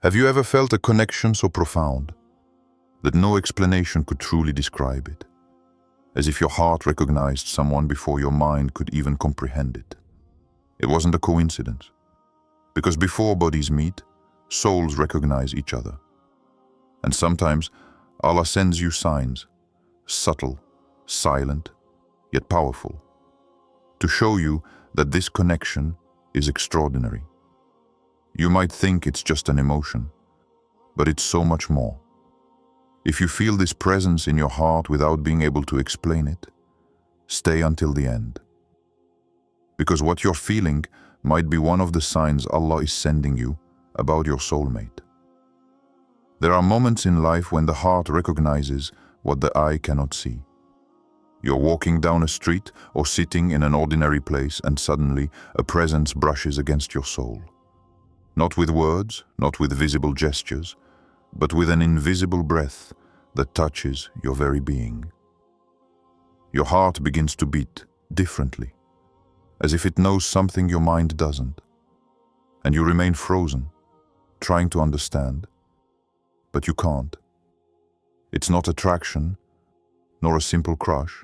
Have you ever felt a connection so profound that no explanation could truly describe it? As if your heart recognized someone before your mind could even comprehend it. It wasn't a coincidence, because before bodies meet, souls recognize each other. And sometimes Allah sends you signs, subtle, silent, yet powerful, to show you that this connection is extraordinary. You might think it's just an emotion, but it's so much more. If you feel this presence in your heart without being able to explain it, stay until the end. Because what you're feeling might be one of the signs Allah is sending you about your soulmate. There are moments in life when the heart recognizes what the eye cannot see. You're walking down a street or sitting in an ordinary place, and suddenly a presence brushes against your soul. Not with words, not with visible gestures, but with an invisible breath that touches your very being. Your heart begins to beat differently, as if it knows something your mind doesn't. And you remain frozen, trying to understand, but you can't. It's not attraction, nor a simple crush.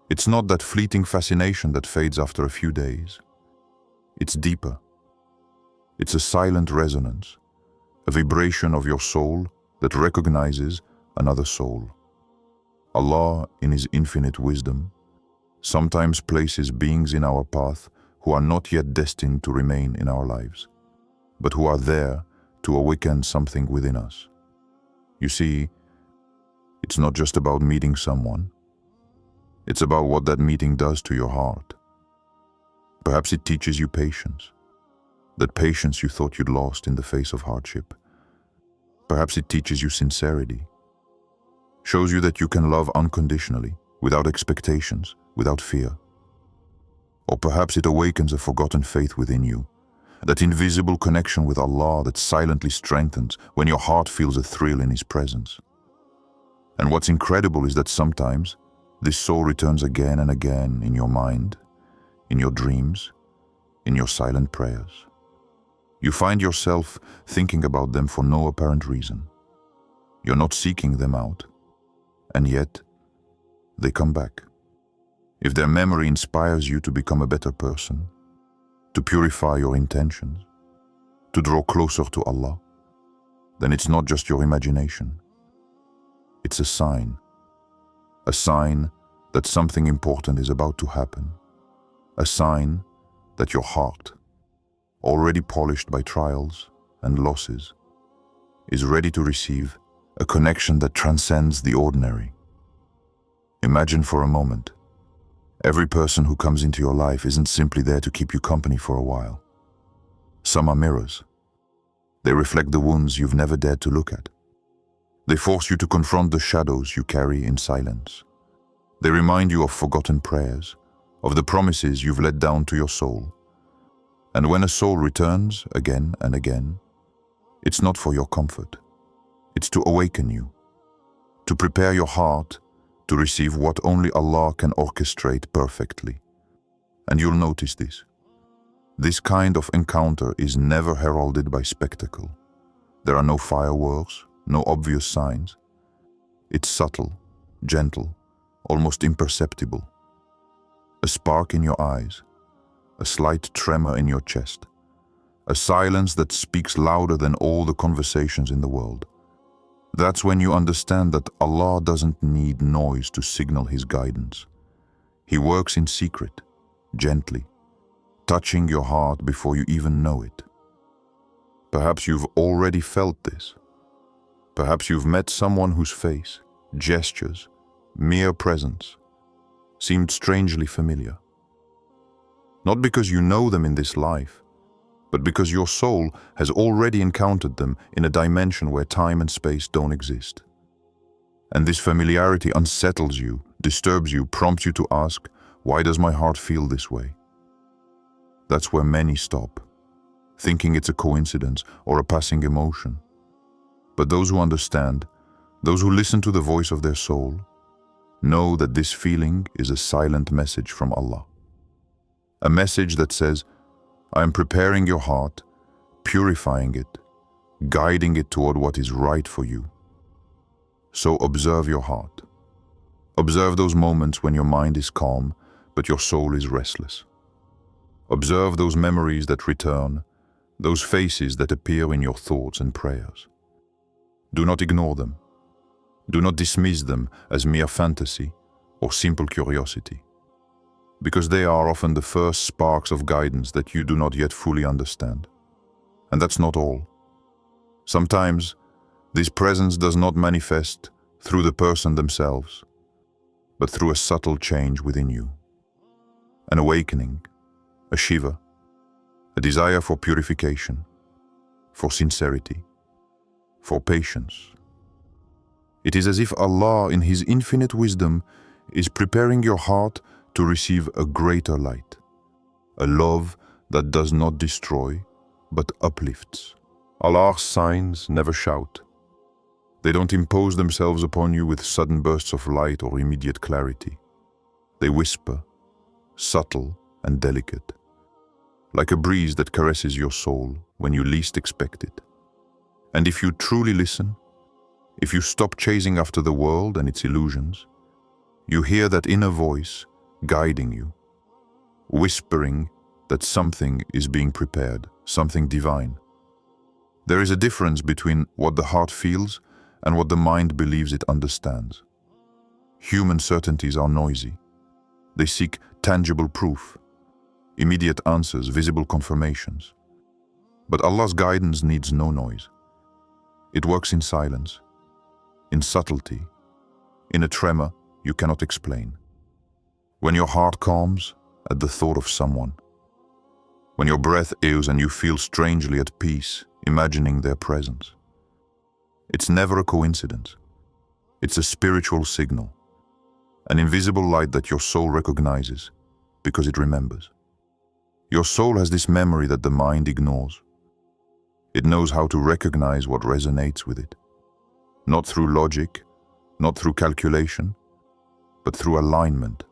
It's not that fleeting fascination that fades after a few days. It's deeper. It's a silent resonance, a vibration of your soul that recognizes another soul. Allah, in His infinite wisdom, sometimes places beings in our path who are not yet destined to remain in our lives, but who are there to awaken something within us. You see, it's not just about meeting someone. It's about what that meeting does to your heart. Perhaps it teaches you patience, that patience you thought you'd lost in the face of hardship. Perhaps it teaches you sincerity, shows you that you can love unconditionally, without expectations, without fear. Or perhaps it awakens a forgotten faith within you, that invisible connection with Allah that silently strengthens when your heart feels a thrill in His presence. And what's incredible is that sometimes this soul returns again and again in your mind, in your dreams, in your silent prayers. You find yourself thinking about them for no apparent reason. You're not seeking them out, and yet they come back. If their memory inspires you to become a better person, to purify your intentions, to draw closer to Allah, then it's not just your imagination. It's a sign that something important is about to happen, a sign that your heart, already polished by trials and losses, is ready to receive a connection that transcends the ordinary. Imagine for a moment, every person who comes into your life isn't simply there to keep you company for a while. Some are mirrors. They reflect the wounds you've never dared to look at. They force you to confront the shadows you carry in silence. They remind you of forgotten prayers, of the promises you've let down to your soul. And when a soul returns again and again, it's not for your comfort. It's to awaken you, to prepare your heart to receive what only Allah can orchestrate perfectly. And you'll notice this. This kind of encounter is never heralded by spectacle. There are no fireworks, no obvious signs. It's subtle, gentle, almost imperceptible. A spark in your eyes, a slight tremor in your chest, a silence that speaks louder than all the conversations in the world. That's when you understand that Allah doesn't need noise to signal His guidance. He works in secret, gently, touching your heart before you even know it. Perhaps you've already felt this. Perhaps you've met someone whose face, gestures, mere presence seemed strangely familiar. Not because you know them in this life, but because your soul has already encountered them in a dimension where time and space don't exist. And this familiarity unsettles you, disturbs you, prompts you to ask, why does my heart feel this way? That's where many stop, thinking it's a coincidence or a passing emotion. But those who understand, those who listen to the voice of their soul, know that this feeling is a silent message from Allah. A message that says, I am preparing your heart, purifying it, guiding it toward what is right for you. So observe your heart. Observe those moments when your mind is calm, but your soul is restless. Observe those memories that return, those faces that appear in your thoughts and prayers. Do not ignore them. Do not dismiss them as mere fantasy or simple curiosity, because they are often the first sparks of guidance that you do not yet fully understand. And that's not all. Sometimes, this presence does not manifest through the person themselves, but through a subtle change within you. An awakening, a shiver, a desire for purification, for sincerity, for patience. It is as if Allah, in His infinite wisdom, is preparing your heart to receive a greater light, a love that does not destroy, but uplifts. Allah's signs never shout. They don't impose themselves upon you with sudden bursts of light or immediate clarity. They whisper, subtle and delicate, like a breeze that caresses your soul when you least expect it. And if you truly listen, if you stop chasing after the world and its illusions, you hear that inner voice guiding you, whispering that something is being prepared, something divine. There is a difference between what the heart feels and what the mind believes it understands. Human certainties are noisy. They seek tangible proof, immediate answers, visible confirmations. But Allah's guidance needs no noise. It works in silence, in subtlety, in a tremor you cannot explain. When your heart calms at the thought of someone, when your breath ebbs and you feel strangely at peace, imagining their presence. It's never a coincidence. It's a spiritual signal, an invisible light that your soul recognizes because it remembers. Your soul has this memory that the mind ignores. It knows how to recognize what resonates with it, not through logic, not through calculation, but through alignment.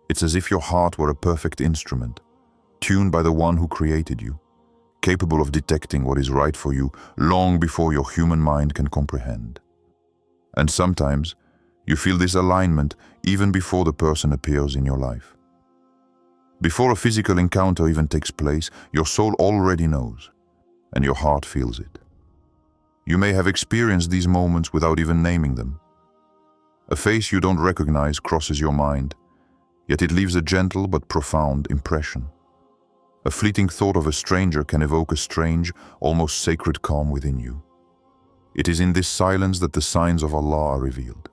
It's as if your heart were a perfect instrument, tuned by the one who created you, capable of detecting what is right for you long before your human mind can comprehend. And sometimes, you feel this alignment even before the person appears in your life. Before a physical encounter even takes place, your soul already knows, and your heart feels it. You may have experienced these moments without even naming them. A face you don't recognize crosses your mind, yet it leaves a gentle but profound impression. A fleeting thought of a stranger can evoke a strange, almost sacred calm within you. It is in this silence that the signs of Allah are revealed.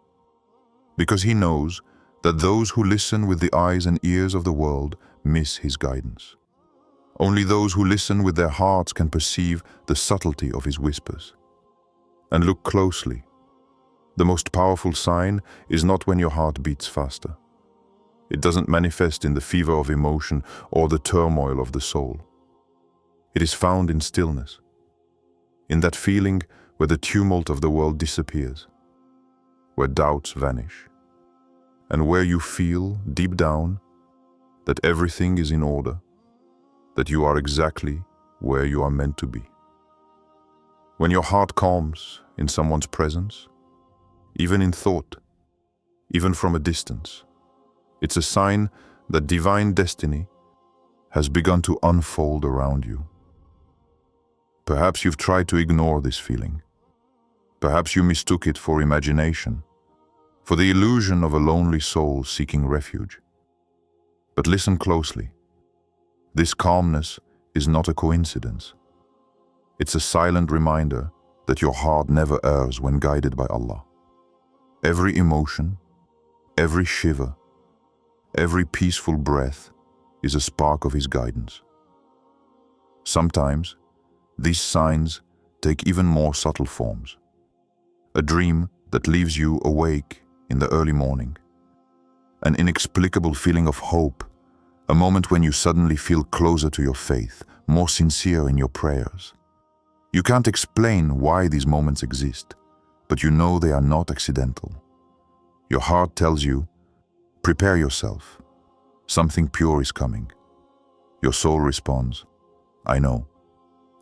Because He knows that those who listen with the eyes and ears of the world miss His guidance. Only those who listen with their hearts can perceive the subtlety of His whispers. And look closely. The most powerful sign is not when your heart beats faster. It doesn't manifest in the fever of emotion or the turmoil of the soul. It is found in stillness, in that feeling where the tumult of the world disappears, where doubts vanish, and where you feel, deep down, that everything is in order, that you are exactly where you are meant to be. When your heart calms in someone's presence, even in thought, even from a distance, it's a sign that divine destiny has begun to unfold around you. Perhaps you've tried to ignore this feeling. Perhaps you mistook it for imagination, for the illusion of a lonely soul seeking refuge. But listen closely. This calmness is not a coincidence. It's a silent reminder that your heart never errs when guided by Allah. Every emotion, every shiver, every peaceful breath is a spark of His guidance. Sometimes, these signs take even more subtle forms. A dream that leaves you awake in the early morning. An inexplicable feeling of hope, a moment when you suddenly feel closer to your faith, more sincere in your prayers. You can't explain why these moments exist, but you know they are not accidental. Your heart tells you, prepare yourself. Something pure is coming. Your soul responds, I know.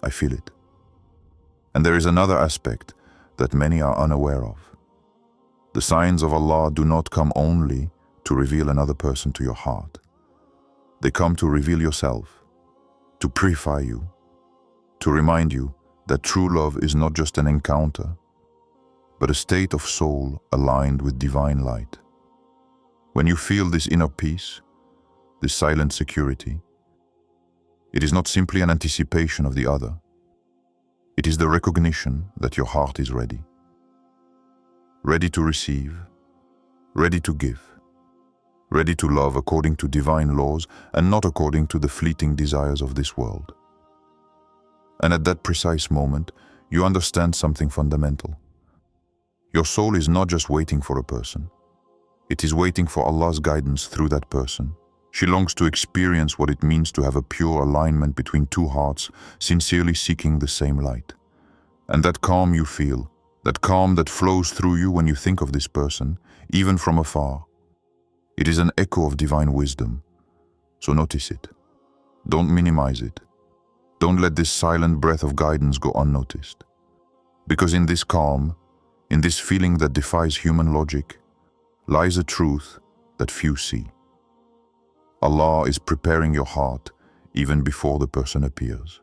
I feel it. And there is another aspect that many are unaware of. The signs of Allah do not come only to reveal another person to your heart. They come to reveal yourself, to purify you, to remind you that true love is not just an encounter, but a state of soul aligned with divine light. When you feel this inner peace, this silent security, it is not simply an anticipation of the other. It is the recognition that your heart is ready. Ready to receive, ready to give, ready to love according to divine laws and not according to the fleeting desires of this world. And at that precise moment, you understand something fundamental. Your soul is not just waiting for a person. It is waiting for Allah's guidance through that person. She longs to experience what it means to have a pure alignment between two hearts, sincerely seeking the same light. And that calm you feel, that calm that flows through you when you think of this person, even from afar, it is an echo of divine wisdom. So notice it. Don't minimize it. Don't let this silent breath of guidance go unnoticed. Because in this calm, in this feeling that defies human logic, lies a truth that few see. Allah is preparing your heart even before the person appears.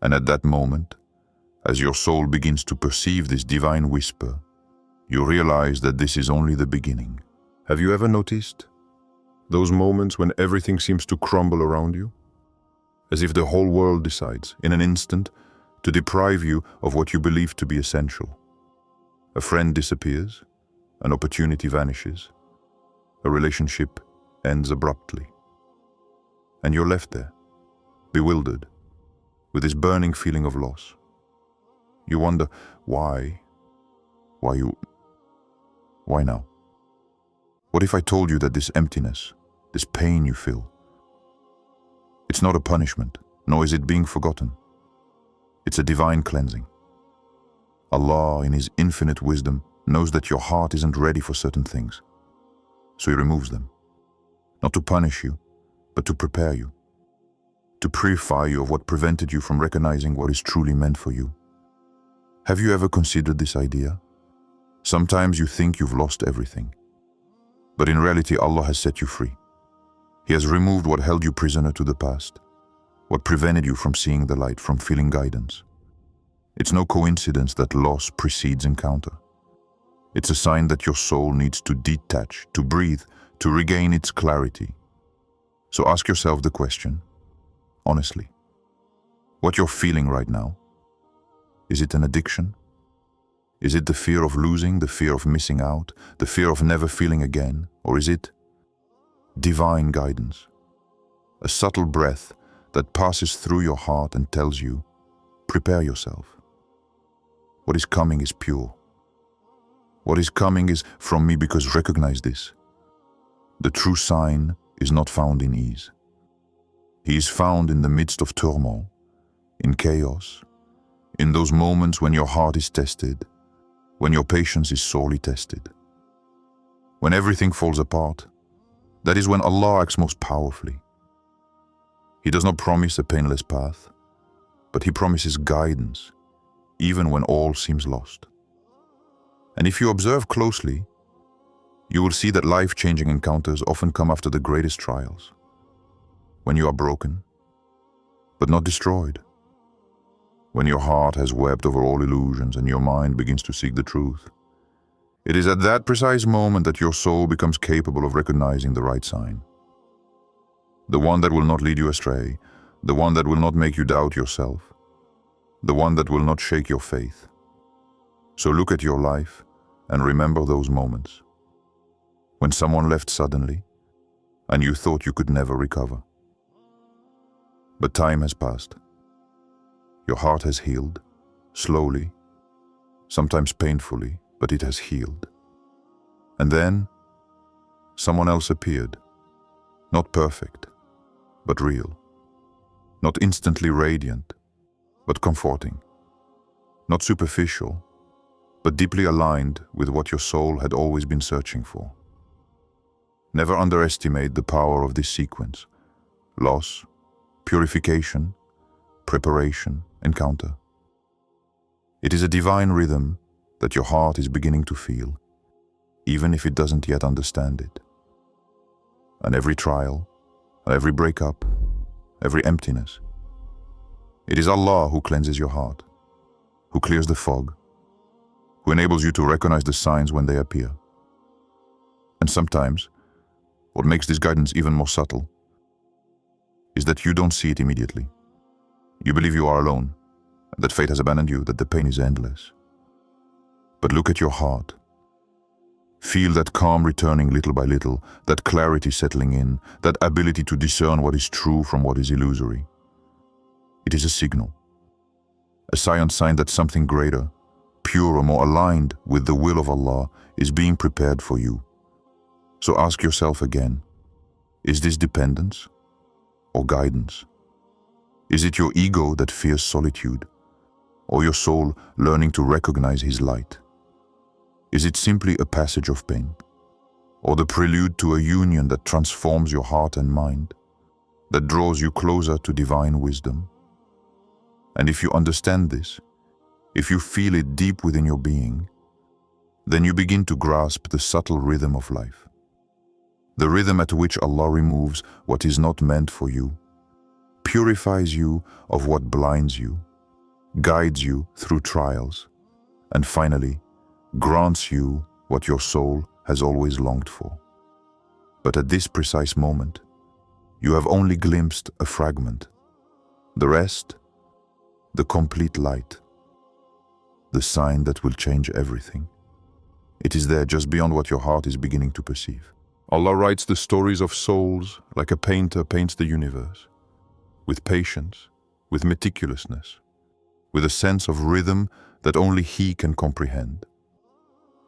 And at that moment, as your soul begins to perceive this divine whisper, you realize that this is only the beginning. Have you ever noticed those moments when everything seems to crumble around you? As if the whole world decides, in an instant, to deprive you of what you believe to be essential. A friend disappears, an opportunity vanishes, a relationship ends abruptly. And you're left there, bewildered, with this burning feeling of loss. You wonder, why now? What if I told you that this emptiness, this pain you feel, it's not a punishment, nor is it being forgotten. It's a divine cleansing. Allah, in His infinite wisdom, knows that your heart isn't ready for certain things. So He removes them. Not to punish you, but to prepare you. To purify you of what prevented you from recognizing what is truly meant for you. Have you ever considered this idea? Sometimes you think you've lost everything. But in reality, Allah has set you free. He has removed what held you prisoner to the past, what prevented you from seeing the light, from feeling guidance. It's no coincidence that loss precedes encounter. It's a sign that your soul needs to detach, to breathe, to regain its clarity. So ask yourself the question, honestly, what you're feeling right now. Is it an addiction? Is it the fear of losing, the fear of missing out, the fear of never feeling again? Or is it divine guidance? A subtle breath that passes through your heart and tells you, prepare yourself. What is coming is pure. What is coming is from me, because recognize this. The true sign is not found in ease. He is found in the midst of turmoil, in chaos, in those moments when your heart is tested, when your patience is sorely tested. When everything falls apart, that is when Allah acts most powerfully. He does not promise a painless path, but He promises guidance, even when all seems lost. And if you observe closely, you will see that life-changing encounters often come after the greatest trials. When you are broken, but not destroyed. When your heart has wept over all illusions and your mind begins to seek the truth. It is at that precise moment that your soul becomes capable of recognizing the right sign. The one that will not lead you astray, the one that will not make you doubt yourself, the one that will not shake your faith. So look at your life and remember those moments. When someone left suddenly and you thought you could never recover. But time has passed. Your heart has healed, slowly, sometimes painfully, but it has healed. And then, someone else appeared. Not perfect, but real. Not instantly radiant, but comforting. Not superficial, but deeply aligned with what your soul had always been searching for. Never underestimate the power of this sequence. Loss, purification, preparation, encounter. It is a divine rhythm that your heart is beginning to feel, even if it doesn't yet understand it. And every trial, every breakup, every emptiness, it is Allah who cleanses your heart, who clears the fog, who enables you to recognize the signs when they appear. And sometimes, what makes this guidance even more subtle is that you don't see it immediately. You believe you are alone, that fate has abandoned you, that the pain is endless. But look at your heart. Feel that calm returning little by little, that clarity settling in, that ability to discern what is true from what is illusory. It is a signal, a sign that something greater, purer, more aligned with the will of Allah is being prepared for you. So ask yourself again, is this dependence or guidance? Is it your ego that fears solitude, or your soul learning to recognize His light? Is it simply a passage of pain, or the prelude to a union that transforms your heart and mind, that draws you closer to divine wisdom? And if you understand this, if you feel it deep within your being, then you begin to grasp the subtle rhythm of life. The rhythm at which Allah removes what is not meant for you, purifies you of what blinds you, guides you through trials, and finally grants you what your soul has always longed for. But at this precise moment, you have only glimpsed a fragment. The rest, the complete light, the sign that will change everything. It is there just beyond what your heart is beginning to perceive. Allah writes the stories of souls like a painter paints the universe, with patience, with meticulousness, with a sense of rhythm that only He can comprehend.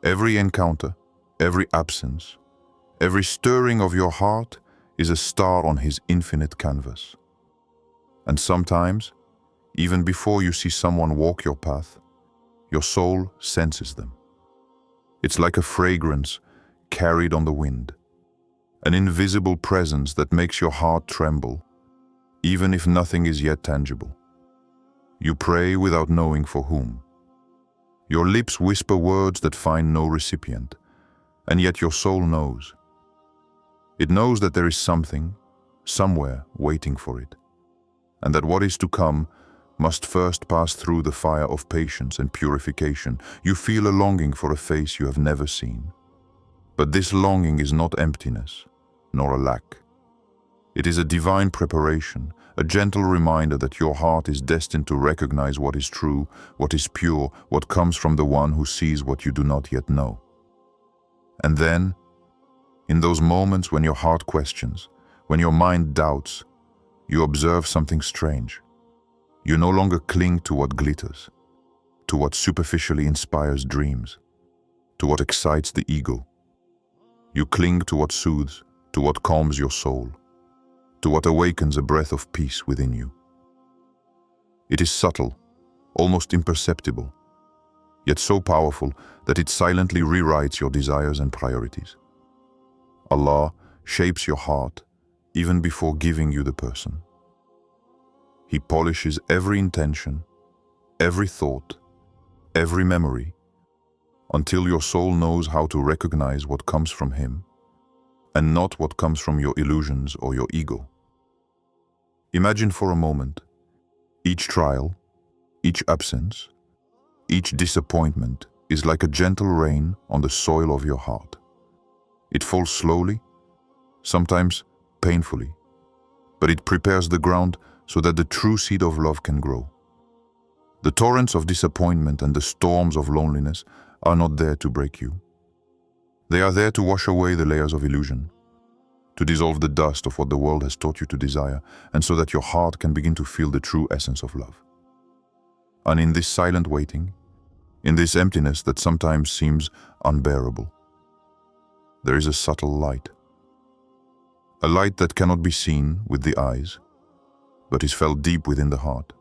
Every encounter, every absence, every stirring of your heart is a star on His infinite canvas. And sometimes, even before you see someone walk your path, your soul senses them. It's like a fragrance carried on the wind, an invisible presence that makes your heart tremble, even if nothing is yet tangible. You pray without knowing for whom. Your lips whisper words that find no recipient, and yet your soul knows. It knows that there is something, somewhere, waiting for it, and that what is to come must first pass through the fire of patience and purification. You feel a longing for a face you have never seen. But this longing is not emptiness, nor a lack. It is a divine preparation, a gentle reminder that your heart is destined to recognize what is true, what is pure, what comes from the one who sees what you do not yet know. And then, in those moments when your heart questions, when your mind doubts, you observe something strange. You no longer cling to what glitters, to what superficially inspires dreams, to what excites the ego. You cling to what soothes, to what calms your soul, to what awakens a breath of peace within you. It is subtle, almost imperceptible, yet so powerful that it silently rewrites your desires and priorities. Allah shapes your heart even before giving you the person. He polishes every intention, every thought, every memory, until your soul knows how to recognize what comes from Him and not what comes from your illusions or your ego. Imagine for a moment, each trial, each absence, each disappointment is like a gentle rain on the soil of your heart. It falls slowly, sometimes painfully, but it prepares the ground so that the true seed of love can grow. The torrents of disappointment and the storms of loneliness are not there to break you. They are there to wash away the layers of illusion, to dissolve the dust of what the world has taught you to desire, and so that your heart can begin to feel the true essence of love. And in this silent waiting, in this emptiness that sometimes seems unbearable, there is a subtle light. A light that cannot be seen with the eyes, but is felt deep within the heart.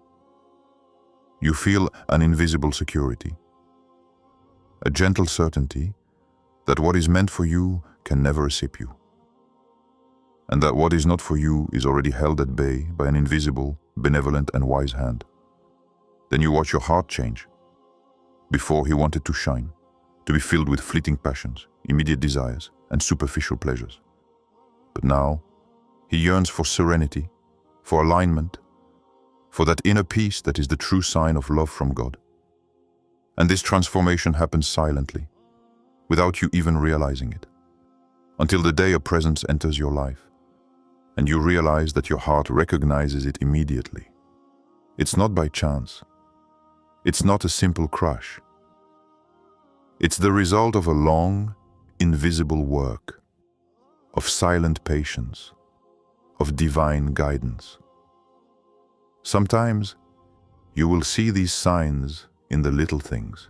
You feel an invisible security, a gentle certainty that what is meant for you can never escape you, and that what is not for you is already held at bay by an invisible, benevolent and wise hand. Then you watch your heart change. Before he wanted to shine, to be filled with fleeting passions, immediate desires, and superficial pleasures. But now, he yearns for serenity, for alignment, for that inner peace that is the true sign of love from God. And this transformation happens silently, without you even realizing it, until the day a presence enters your life, and you realize that your heart recognizes it immediately. It's not by chance. It's not a simple crush. It's the result of a long, invisible work, of silent patience, of divine guidance. Sometimes you will see these signs in the little things.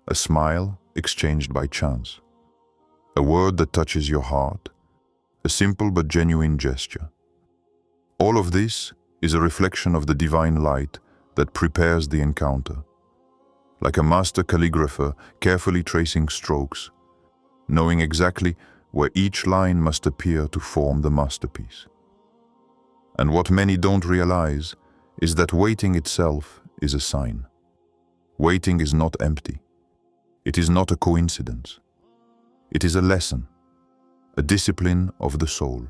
A smile exchanged by chance, a word that touches your heart, a simple but genuine gesture. All of this is a reflection of the divine light that prepares the encounter, like a master calligrapher carefully tracing strokes, knowing exactly where each line must appear to form the masterpiece. And what many don't realize is that waiting itself is a sign. Waiting is not empty. It is not a coincidence. It is a lesson, a discipline of the soul,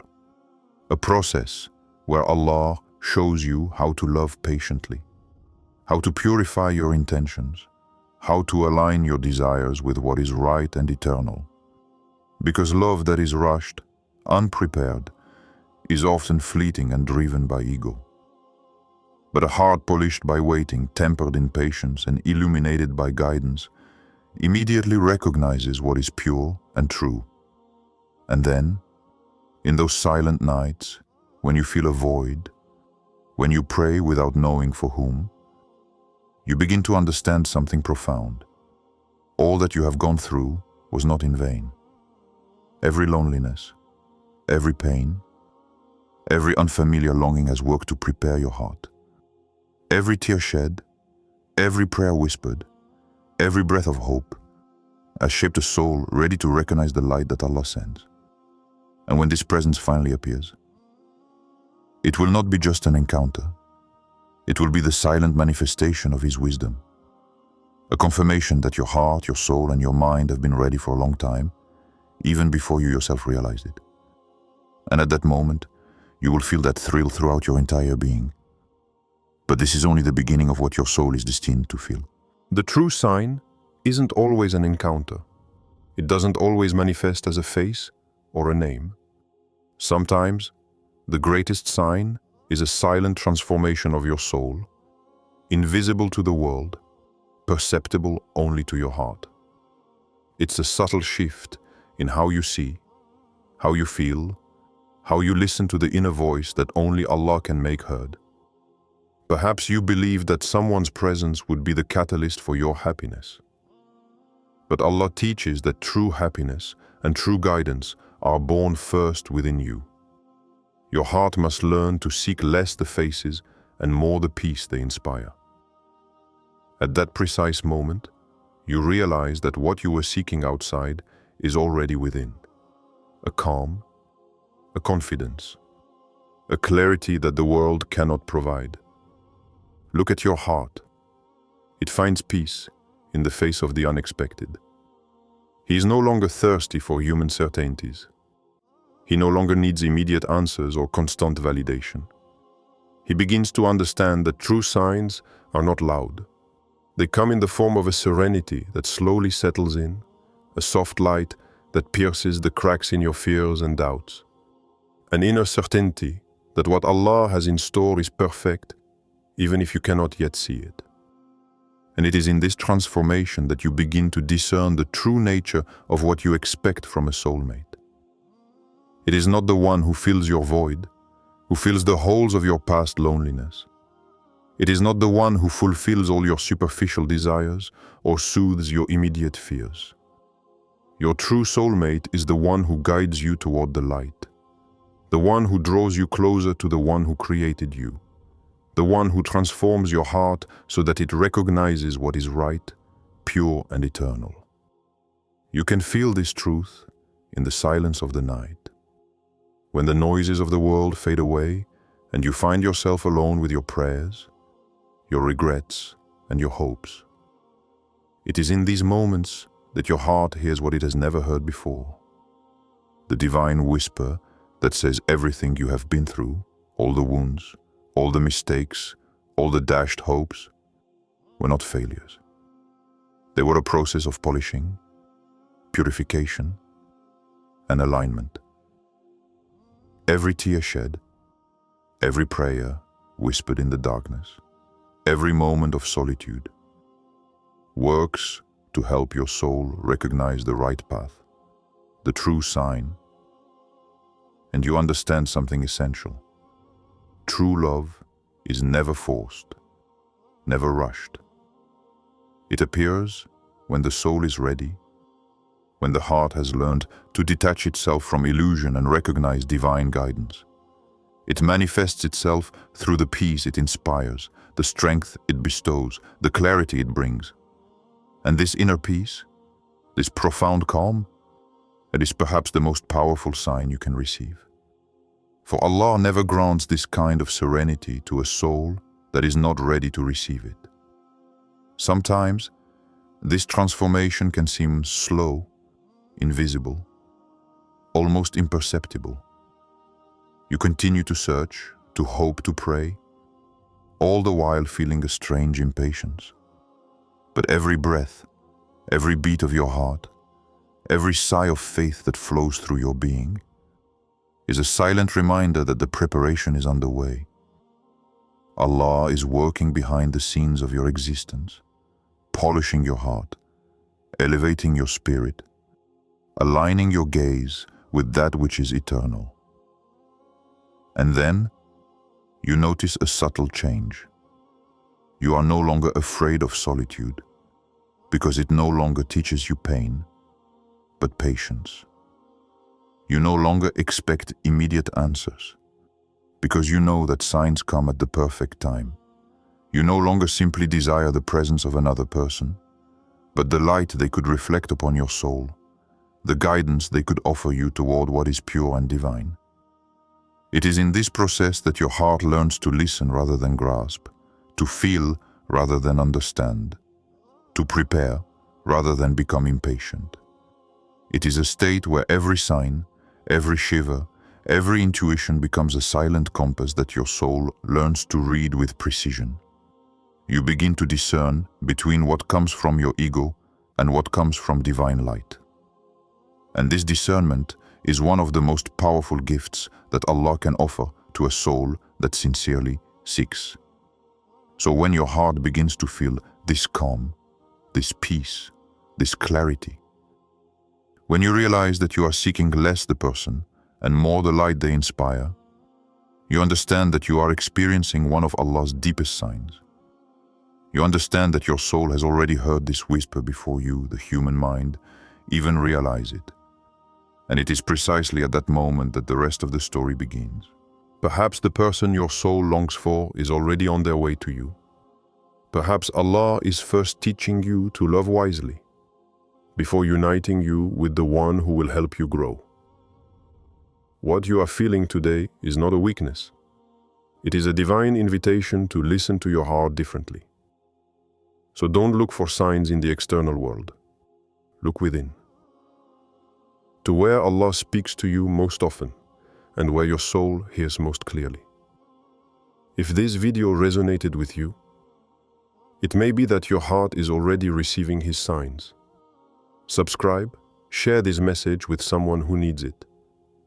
a process where Allah shows you how to love patiently, how to purify your intentions, how to align your desires with what is right and eternal. Because love that is rushed, unprepared, is often fleeting and driven by ego. But a heart polished by waiting, tempered in patience, and illuminated by guidance, immediately recognizes what is pure and true. And then, in those silent nights, when you feel a void, when you pray without knowing for whom, you begin to understand something profound. All that you have gone through was not in vain. Every loneliness, every pain, every unfamiliar longing has worked to prepare your heart. Every tear shed, every prayer whispered, every breath of hope has shaped a soul ready to recognize the light that Allah sends. And when this presence finally appears, it will not be just an encounter. It will be the silent manifestation of His wisdom, a confirmation that your heart, your soul, and your mind have been ready for a long time, even before you yourself realized it. And at that moment, you will feel that thrill throughout your entire being. But this is only the beginning of what your soul is destined to feel. The true sign isn't always an encounter. It doesn't always manifest as a face or a name. Sometimes, the greatest sign is a silent transformation of your soul, invisible to the world, perceptible only to your heart. It's a subtle shift in how you see, how you feel, how you listen to the inner voice that only Allah can make heard. Perhaps you believe that someone's presence would be the catalyst for your happiness. But Allah teaches that true happiness and true guidance are born first within you. Your heart must learn to seek less the faces and more the peace they inspire. At that precise moment, you realize that what you were seeking outside is already within. A calm, a confidence, a clarity that the world cannot provide. Look at your heart. It finds peace in the face of the unexpected. He is no longer thirsty for human certainties. He no longer needs immediate answers or constant validation. He begins to understand that true signs are not loud. They come in the form of a serenity that slowly settles in, a soft light that pierces the cracks in your fears and doubts, an inner certainty that what Allah has in store is perfect, even if you cannot yet see it. And it is in this transformation that you begin to discern the true nature of what you expect from a soulmate. It is not the one who fills your void, who fills the holes of your past loneliness. It is not the one who fulfills all your superficial desires or soothes your immediate fears. Your true soulmate is the one who guides you toward the light, the one who draws you closer to the one who created you, the one who transforms your heart so that it recognizes what is right, pure, and eternal. You can feel this truth in the silence of the night. When the noises of the world fade away and you find yourself alone with your prayers, your regrets, and your hopes. It is in these moments that your heart hears what it has never heard before. The divine whisper that says everything you have been through, all the wounds, all the mistakes, all the dashed hopes, were not failures. They were a process of polishing, purification, and alignment. Every tear shed, every prayer whispered in the darkness, every moment of solitude works to help your soul recognize the right path, the true sign. And you understand something essential. True love is never forced, never rushed. It appears when the soul is ready, when the heart has learned to detach itself from illusion and recognize divine guidance. It manifests itself through the peace it inspires, the strength it bestows, the clarity it brings. And this inner peace, this profound calm, it is perhaps the most powerful sign you can receive. For Allah never grants this kind of serenity to a soul that is not ready to receive it. Sometimes, this transformation can seem slow, invisible, almost imperceptible. You continue to search, to hope, to pray, all the while feeling a strange impatience. But every breath, every beat of your heart, every sigh of faith that flows through your being, is a silent reminder that the preparation is underway. Allah is working behind the scenes of your existence, polishing your heart, elevating your spirit, aligning your gaze with that which is eternal. And then, you notice a subtle change. You are no longer afraid of solitude, because it no longer teaches you pain, but patience. You no longer expect immediate answers, because you know that signs come at the perfect time. You no longer simply desire the presence of another person, but the light they could reflect upon your soul, the guidance they could offer you toward what is pure and divine. It is in this process that your heart learns to listen rather than grasp, to feel rather than understand, to prepare rather than become impatient. It is a state where every sign, every shiver, every intuition becomes a silent compass that your soul learns to read with precision. You begin to discern between what comes from your ego and what comes from divine light. And this discernment is one of the most powerful gifts that Allah can offer to a soul that sincerely seeks. So when your heart begins to feel this calm, this peace, this clarity, when you realize that you are seeking less the person and more the light they inspire, you understand that you are experiencing one of Allah's deepest signs. You understand that your soul has already heard this whisper before you, the human mind, even realize it. And it is precisely at that moment that the rest of the story begins. Perhaps the person your soul longs for is already on their way to you. Perhaps Allah is first teaching you to love wisely, before uniting you with the one who will help you grow. What you are feeling today is not a weakness. It is a divine invitation to listen to your heart differently. So don't look for signs in the external world. Look within, to where Allah speaks to you most often and where your soul hears most clearly. If this video resonated with you, it may be that your heart is already receiving His signs. Subscribe, share this message with someone who needs it,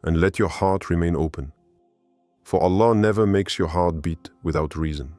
and let your heart remain open. For Allah never makes your heart beat without reason.